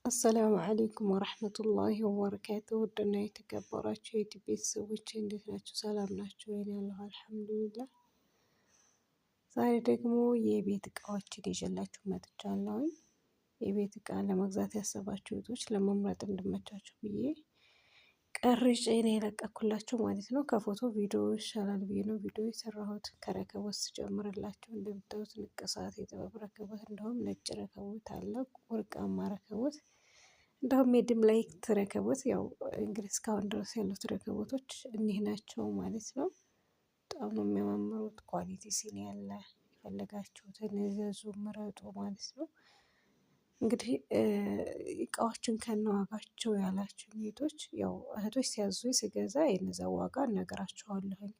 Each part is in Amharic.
አሰላሙ አለይኩም ወረህመቱላሂ ወበረካቱ። ውድና የተከበራችሁ የዩቲዩብ ቤተሰቦች እንዴት ናችሁ? ሰላም ናችሁ? ወይኔ ያለሁ አልሐምዱሊላህ። ዛሬ ደግሞ የቤት እቃዎችን ይዤላችሁ መጥቻለሁኝ። የቤት እቃ ለመግዛት ያሰባችሁ እህቶች ለመምረጥ እንዲመቻችሁ ብዬ ቀርጬ ነው የለቀኩላችሁ ማለት ነው። ከፎቶ ቪዲዮ ይሻላል ብዬ ነው ቪዲዮ የሰራሁት። ከረከቦት ስጀምርላችሁ እንደምታዩት ንቅሳት የጥበብ ረከቦት፣ እንደውም ነጭ ረከቦት አለ፣ ወርቃማ ረከቦት፣ እንደውም የድም ላይት ረከቦት። ያው እንግዲህ እስካሁን ድረስ ያሉት ረከቦቶች እኒህ ናቸው ማለት ነው። በጣም ነው የሚያማምሩት። ኳሊቲ ሲኒ ያለ፣ የፈለጋችሁትን እዘዙ ምረጡ ማለት ነው። እንግዲህ እቃዎችን ከነዋጋቸው ያላችሁ ቤቶች ያው እህቶች ሲያዙ ስገዛ የነዛ ዋጋ እነግራችኋለሁኝ።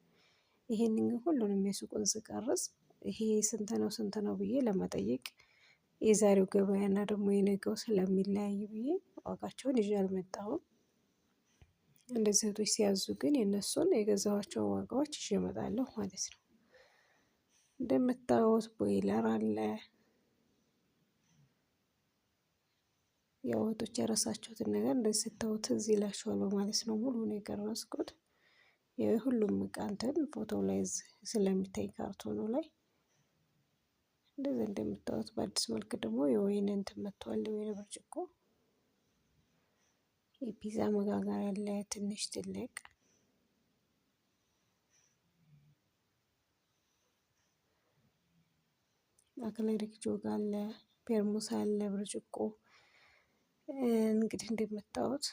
ይሄንን ግን ሁሉንም የሱቁን ስቀርጽ ይሄ ስንት ነው ብዬ ለመጠየቅ የዛሬው ገበያና ደግሞ የነገው ስለሚለያይ ብዬ ዋጋቸውን ይዤ አልመጣሁም። እንደዚህ እህቶች ሲያዙ ግን የነሱን የገዛኋቸውን ዋጋዎች ይዤ እመጣለሁ ማለት ነው። እንደምታዩት ቦይለር አለ። ያው እህቶች የረሳችሁትን ነገር እንደዚህ ስታዩት እዚህ ይላችኋል ማለት ነው። ሙሉ ነው የቀረጽኩት። የሁሉም እቃ እንትን ፎቶ ላይ ስለሚታይ ካርቶኑ ላይ እንደዚህ እንደምታዩት በአዲስ መልክ ደግሞ የወይን እንትን መጥቷል። የወይን ብርጭቆ፣ የፒዛ መጋገሪያ አለ ትንሽ ትልቅ፣ አክለሪክ ጆግ አለ፣ ፔርሙስ አለ፣ ብርጭቆ። እንግዲህ እንደምታዩት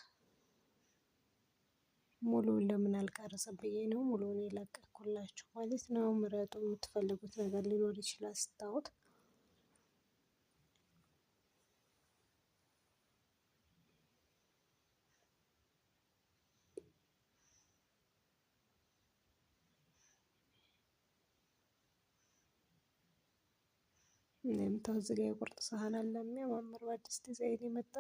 ሙሉውን ለምን አልቀረጸም ብዬ ነው ሙሉውን የለቀኩላችሁ ማለት ነው። ምረጡ። የምትፈልጉት ነገር ሊኖር ይችላል ስታዩት። እንደምታዩት እዚህ ጋ የቁርጥ ሳህን አለ የሚያማምር በአዲስ ዲዛይን የመጣ።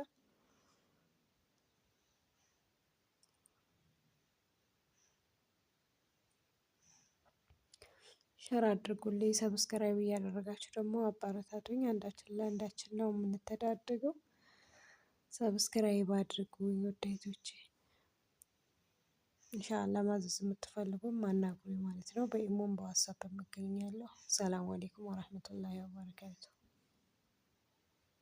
ሸር አድርጉልኝ፣ ሰብስክራይብ እያደረጋችሁ ደግሞ አባረታቱኝ። አንዳችን ለአንዳችን ነው የምንተዳደገው። ሰብስክራይብ አድርጉኝ ውዴቶቼ። ኢንሻአላህ ማዘዝ የምትፈልጉም አናግሩኝ ማለት ነው። በኢሞም በዋትስአፕ እገኛለሁ። ሰላም አለይኩም ወራህመቱላሂ ወበረካቱ።